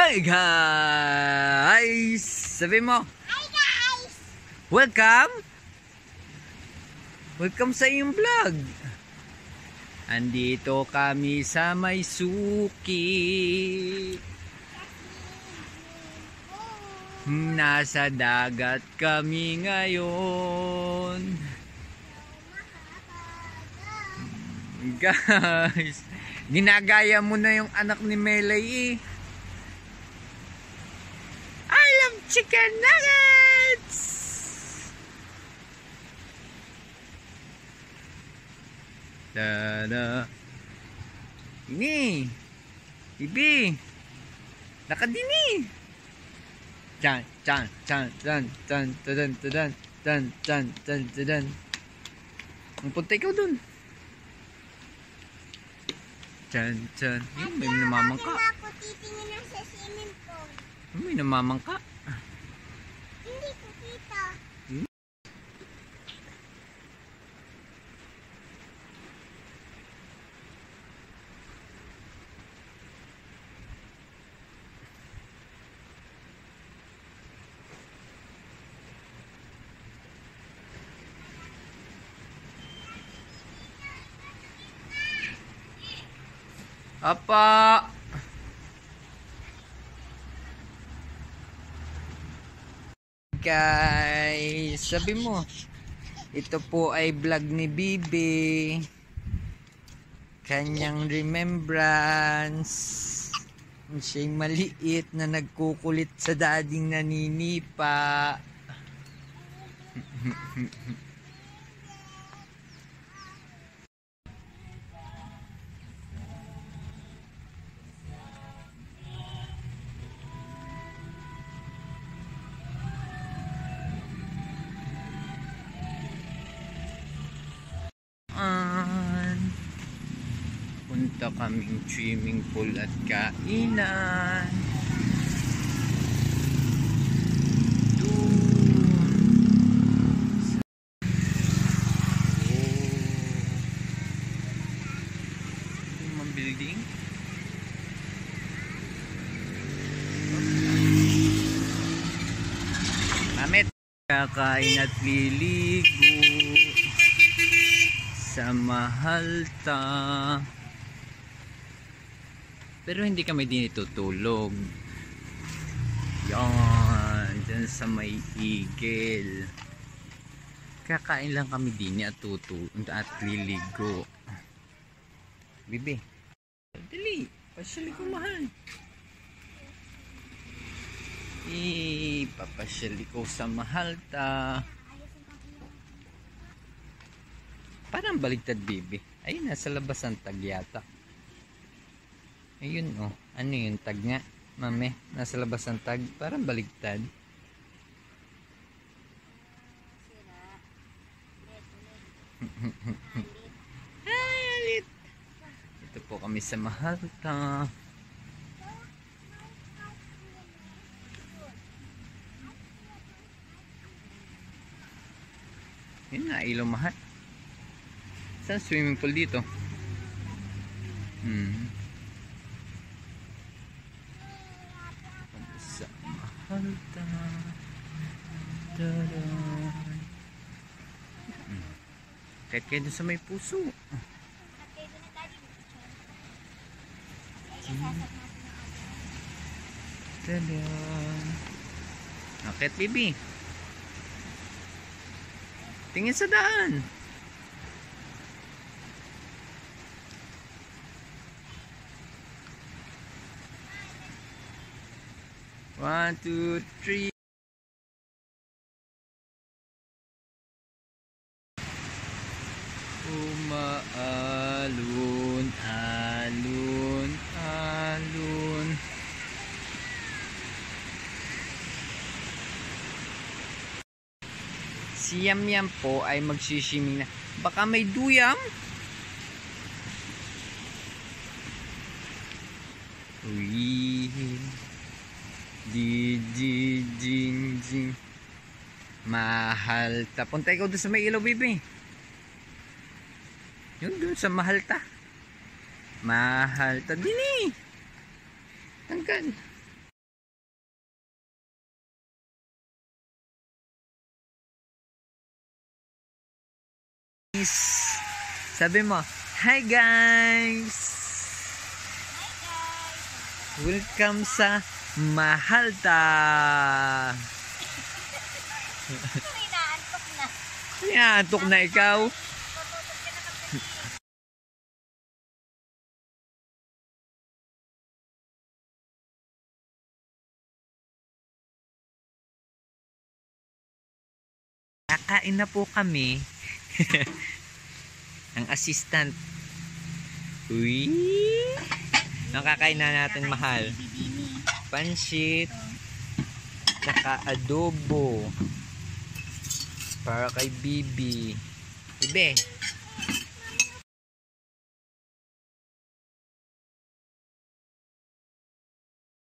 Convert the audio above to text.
Hi guys! Sabi mo, Hi guys! welcome! Welcome sa iyong vlog. Andito kami sa may suki. Nasa dagat kami ngayon. Guys, ginagaya mo na yung anak ni Melay eh. I love chicken nuggets! Tada! Ini! Bibi! Nakadini! Chan, chan, chan, chan, chan, tadan, tadan, chan, chan, chan, tadan. Ang punta ikaw dun. Chan, chan. Yung may namamangka. Bakit ako titingin na sa swimming pool? May namamangka. Hindi ko kita. Apa? Guys, sabi mo, ito po ay vlog ni Bibi. Kanyang remembrance. Siya'y maliit na nagkukulit sa dading naninipa. Punta kaming swimming pool at kainan. Yung building. Amit. Kakain at liligo sa Mahalta. Pero hindi kami din itutulog. Yan, dyan sa may igil. Kakain lang kami din at liligo. Bibi, dali, pasyali ko mahal. Papasyali ko sa Mahalta. Parang baligtad, Bibi. Ayun, nasa labas ang tag yata. Ayun oh, ano yung tag nga? Mame, nasa labas ang tag. Parang baligtad. Hi, alit. Ito po kami sa Mahalta. Yun na, ilaw mahal. Saan swimming pool dito? Sa Mahalta. Kahit kayo dun sa may puso. Tada. Akit, Bibi. Tingin sa daan. One, two, three. Umaalon, alon, alon. Si Yam Yam po ay magsiswimming na. Baka may duyam? Uy. Jing. Mahalta. Punta ikaw doon sa may ilaw, Bibi. Yun doon sa Mahalta. Mahalta din eh. Tanggal. guys! Sabi mo, hi guys! Welcome sa Mahalta! Inaantok na. Inaantok na ikaw? Kakain na po kami. Ang assistant. Uy! Nakakain na natin mahal. Pansit. Saka adobo. Para kay Bibi. Bibi.